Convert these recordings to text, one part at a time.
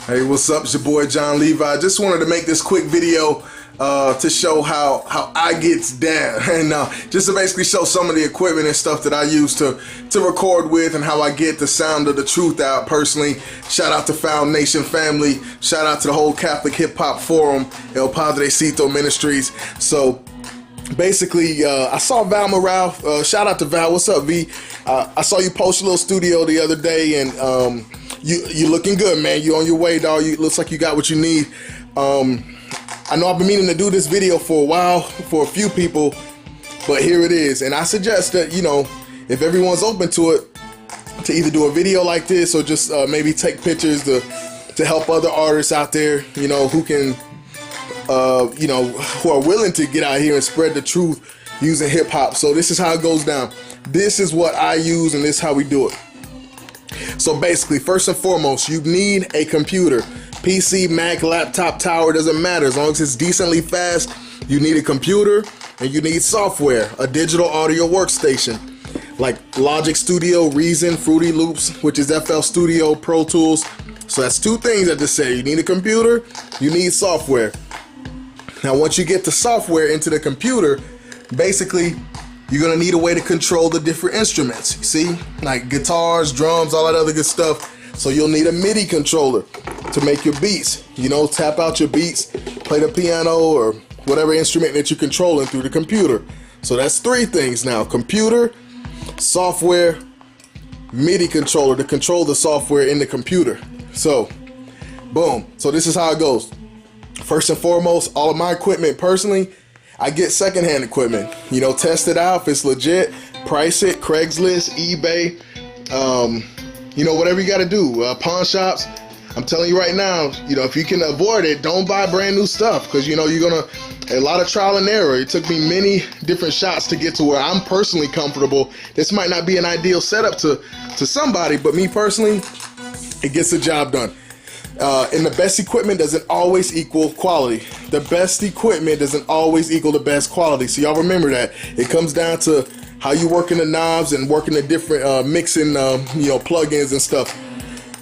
Hey, what's up? It's your boy John Levi. I just wanted to make this quick video to show how I gets down and just to basically show some of the equipment and stuff that I use to record with and how I get the sound of the truth out personally. Shout out to Foundation family. Shout out to the whole Catholic Hip Hop Forum, El Padrecito Ministries. So basically, I saw Val Morale. Shout out to Val. What's up, V? I saw you post a little studio the other day, and you looking good, man. You on your way, dog. You looks like you got what you need. I know I've been meaning to do this video for a while for a few people, but here it is. And I suggest that, you know, if everyone's open to it, to either do a video like this or just maybe take pictures to help other artists out there, you know, who can, you know, who are willing to get out here and spread the truth using hip hop. So this is how it goes down. This is what I use, and this is how we do it. So basically, first and foremost, you need a computer. PC, Mac, laptop, tower, doesn't matter. As long as it's decently fast, you need a computer and you need software, a digital audio workstation like Logic Studio, Reason, Fruity Loops, which is FL Studio, Pro Tools. So that's two things I just said. You need a computer, you need software. Now, once you get the software into the computer, basically, you're gonna need a way to control the different instruments. You see, like guitars, drums, all that other good stuff. So you'll need a MIDI controller to make your beats. You know, tap out your beats, play the piano or whatever instrument that you're controlling through the computer. So that's three things now: computer, software, MIDI controller to control the software in the computer. So, boom. So this is how it goes. First and foremost, all of my equipment personally, I get secondhand equipment. You know, test it out if it's legit, price it, Craigslist, eBay, you know, whatever you got to do. Pawn shops. I'm telling you right now, you know, if you can avoid it, don't buy brand new stuff, because, you know, you're going to, a lot of trial and error. It took me many different shots to get to where I'm personally comfortable. This might not be an ideal setup to somebody, but me personally, it gets the job done. And the best equipment doesn't always equal quality. The best equipment doesn't always equal the best quality. So y'all remember that. It comes down to how you working the knobs and working the different mixing, you know, plugins and stuff.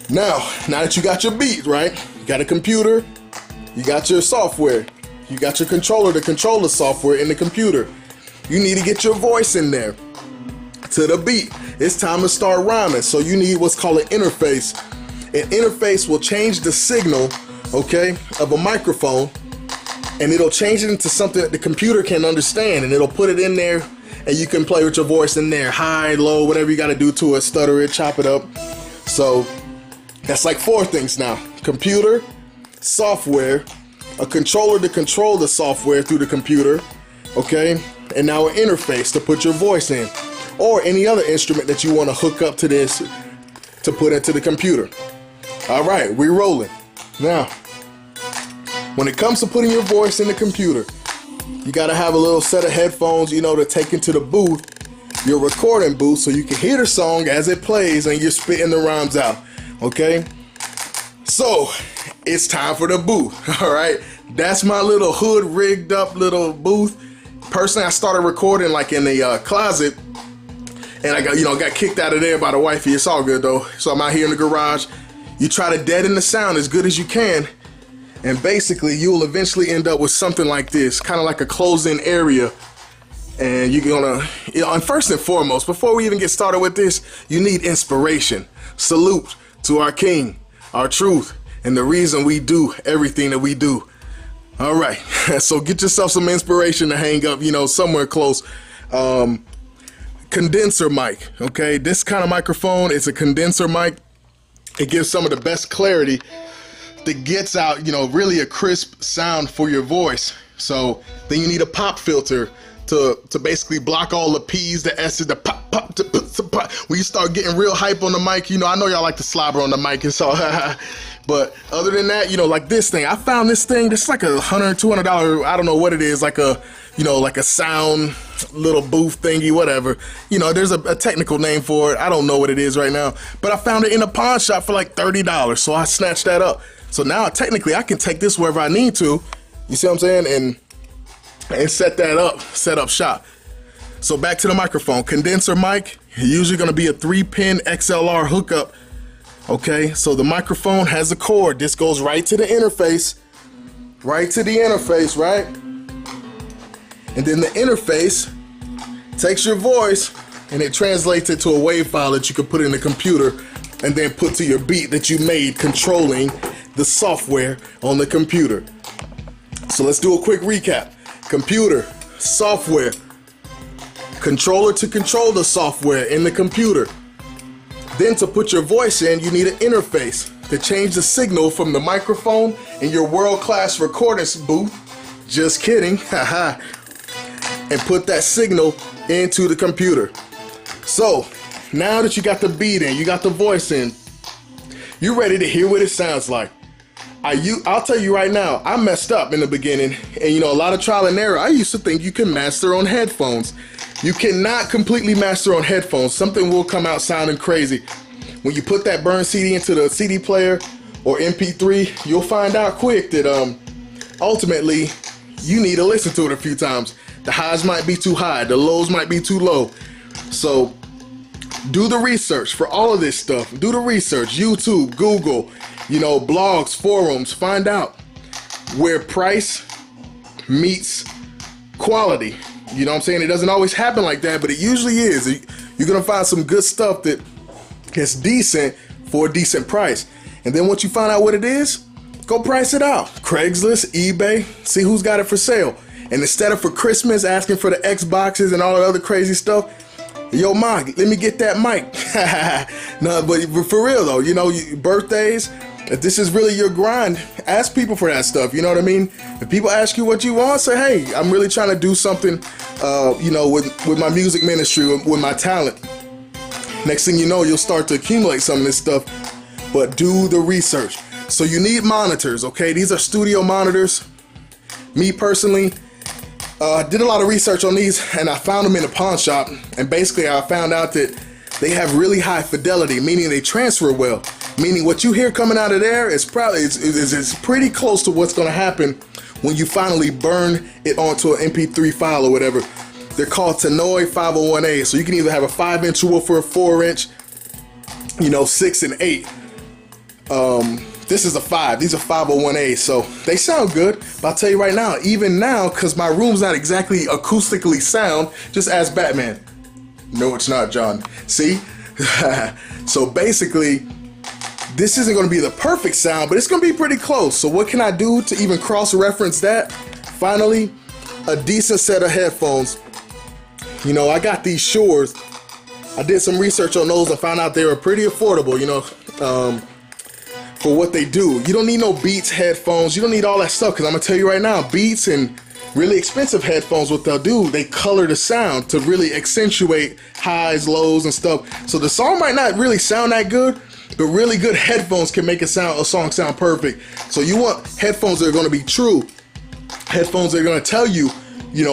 Now that you got your beat, right? You got a computer, you got your software, you got your controller to control the software in the computer. You need to get your voice in there to the beat. It's time to start rhyming. So you need what's called an interface. An interface will change the signal, okay, of a microphone, and it'll change it into something that the computer can understand, and it'll put it in there, and you can play with your voice in there, high, low, whatever you got to do to it, stutter it, chop it up. So that's like four things now: computer, software, a controller to control the software through the computer, okay, and now an interface to put your voice in, or any other instrument that you want to hook up to this to put into the computer. All right, we're rolling. Now, when it comes to putting your voice in the computer, you got to have a little set of headphones, you know, to take into the booth, your recording booth, so you can hear the song as it plays and you're spitting the rhymes out, okay? So, it's time for the booth, all right? That's my little hood rigged up little booth. Personally, I started recording like in the closet, and I got kicked out of there by the wifey. It's all good though. So I'm out here in the garage. You try to deaden the sound as good as you can, and basically you'll eventually end up with something like this, kind of like a closed-in area. And you're gonna, you know, and first and foremost, before we even get started with this, you need inspiration. Salute to our King, our truth, and the reason we do everything that we do. All right, so get yourself some inspiration to hang up, you know, somewhere close. Condenser mic, okay? This kind of microphone, it's a condenser mic. It gives some of the best clarity that gets out, you know, really a crisp sound for your voice. So then you need a pop filter to basically block all the P's, the S's, the pop, pop. When you start getting real hype on the mic, you know, I know y'all like to slobber on the mic and so, but other than that, you know, like this thing, I found this thing, it's like $100, $200, I don't know what it is, like a, you know, like a sound little booth thingy, whatever. You know, there's a technical name for it. I don't know what it is right now, but I found it in a pawn shop for like $30. So I snatched that up. So now technically I can take this wherever I need to. You see what I'm saying? And set that up, set up shop. So back to the microphone. Condenser mic, usually going to be a 3-pin XLR hookup Okay, so the microphone has a cord. This goes right to the interface. Right to the interface, right? And then the interface takes your voice and it translates it to a WAV file that you can put in the computer and then put to your beat that you made controlling the software on the computer. So let's do a quick recap. Computer, software, controller to control the software in the computer. Then to put your voice in, you need an interface to change the signal from the microphone in your world-class recording booth. Just kidding, haha. And put that signal into the computer. So now that you got the beat in, you got the voice in, you're ready to hear what it sounds like. I'll tell you right now, I messed up in the beginning, and a lot of trial and error. I used to think you can master on headphones. You cannot completely master on headphones. Something will come out sounding crazy. When you put that burn CD into the CD player or MP3, you'll find out quick that ultimately you need to listen to it a few times. The highs might be too high, the lows might be too low. So do the research for all of this stuff. Do the research, YouTube, Google, blogs, forums. Find out where price meets quality. You know what I'm saying? It doesn't always happen like that, but it usually is. You're gonna find some good stuff that is decent for a decent price. And then once you find out what it is, go price it out. Craigslist, eBay, see who's got it for sale. And instead of for Christmas asking for the Xboxes and all the other crazy stuff, yo, Ma, let me get that mic. No, but for real though, birthdays, if this is really your grind, ask people for that stuff. You know what I mean? If people ask you what you want, say, hey, I'm really trying to do something, with my music ministry, with my talent. Next thing you know, you'll start to accumulate some of this stuff, but do the research. So you need monitors, okay? These are studio monitors. Me personally, did a lot of research on these, and I found them in a pawn shop, and basically I found out that they have really high fidelity, meaning they transfer well. Meaning what you hear coming out of there is probably it's pretty close to what's going to happen when you finally burn it onto an MP3 file or whatever. They're called Tannoy 501A, so you can either have a 5-inch woofer, 4-inch, 6 and 8. This is a 5. These are 501A, so they sound good. But I'll tell you right now, even now, because my room's not exactly acoustically sound, just ask Batman. No, it's not, John. See? So basically, this isn't going to be the perfect sound, but it's going to be pretty close. So what can I do to even cross-reference that? Finally, a decent set of headphones. I got these Shores. I did some research on those and found out they were pretty affordable, for what they do. You don't need no Beats headphones. You don't need all that stuff, because I'm going to tell you right now, Beats and really expensive headphones, what they'll do, they color the sound to really accentuate highs, lows, and stuff. So the song might not really sound that good, but really good headphones can make a song sound perfect. So you want headphones that are going to be true. Headphones that are going to tell you,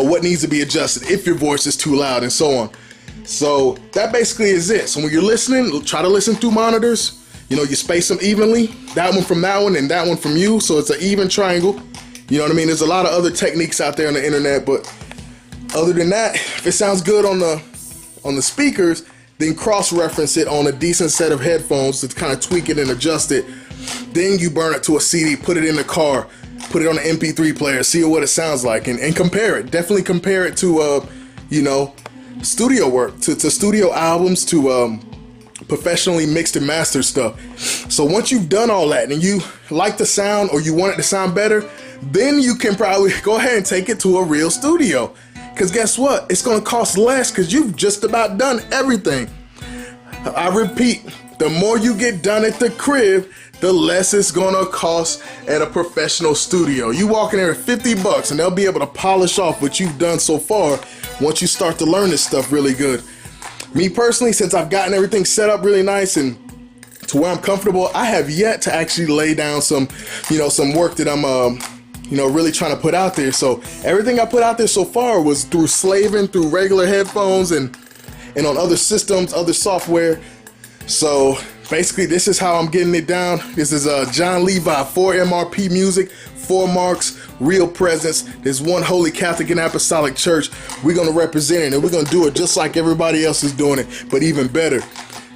what needs to be adjusted if your voice is too loud and so on. So that basically is it. So when you're listening, try to listen through monitors. You space them evenly. That one from that one and that one from you. So it's an even triangle. You know what I mean? There's a lot of other techniques out there on the internet, but other than that, if it sounds good on the speakers, then cross-reference it on a decent set of headphones to kind of tweak it and adjust it. Then you burn it to a CD, put it in the car, put it on an MP3 player, see what it sounds like, and compare it. Definitely compare it to, studio work, to studio albums, to professionally mixed and mastered stuff. So once you've done all that and you like the sound or you want it to sound better, then you can probably go ahead and take it to a real studio. Because guess what? It's going to cost less because you've just about done everything. I repeat, the more you get done at the crib, the less it's going to cost at a professional studio. You walk in there at $50 and they'll be able to polish off what you've done so far once you start to learn this stuff really good. Me personally, since I've gotten everything set up really nice and to where I'm comfortable, I have yet to actually lay down some work that I'm really trying to put out there. So everything I put out there so far was through slaving, through regular headphones and on other systems, other software. So basically this is how I'm getting it down. This is John Levi, 4MRP Music, 4 Marks, Real Presence. There's one Holy Catholic and Apostolic Church. We're going to represent it, and we're going to do it just like everybody else is doing it, but even better.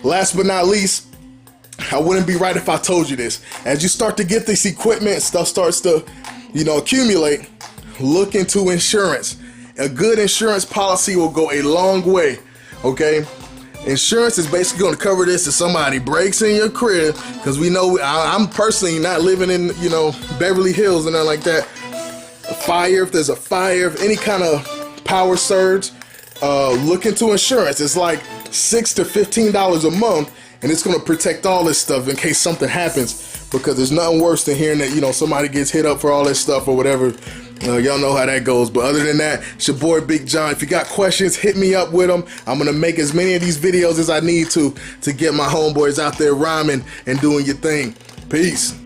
Last but not least, I wouldn't be right if I told you this. As you start to get this equipment, stuff starts to, accumulate, look into insurance. A good insurance policy will go a long way, okay? Insurance is basically going to cover this if somebody breaks in your crib, because we know I'm personally not living in, Beverly Hills and nothing like that. A fire, if there's a fire, if any kind of power surge, look into insurance. It's like $6 to $15 a month, and it's going to protect all this stuff in case something happens, because there's nothing worse than hearing that, somebody gets hit up for all this stuff or whatever. Y'all know how that goes. But other than that, it's your boy Big John. If you got questions, hit me up with them. I'm going to make as many of these videos as I need to get my homeboys out there rhyming and doing your thing. Peace.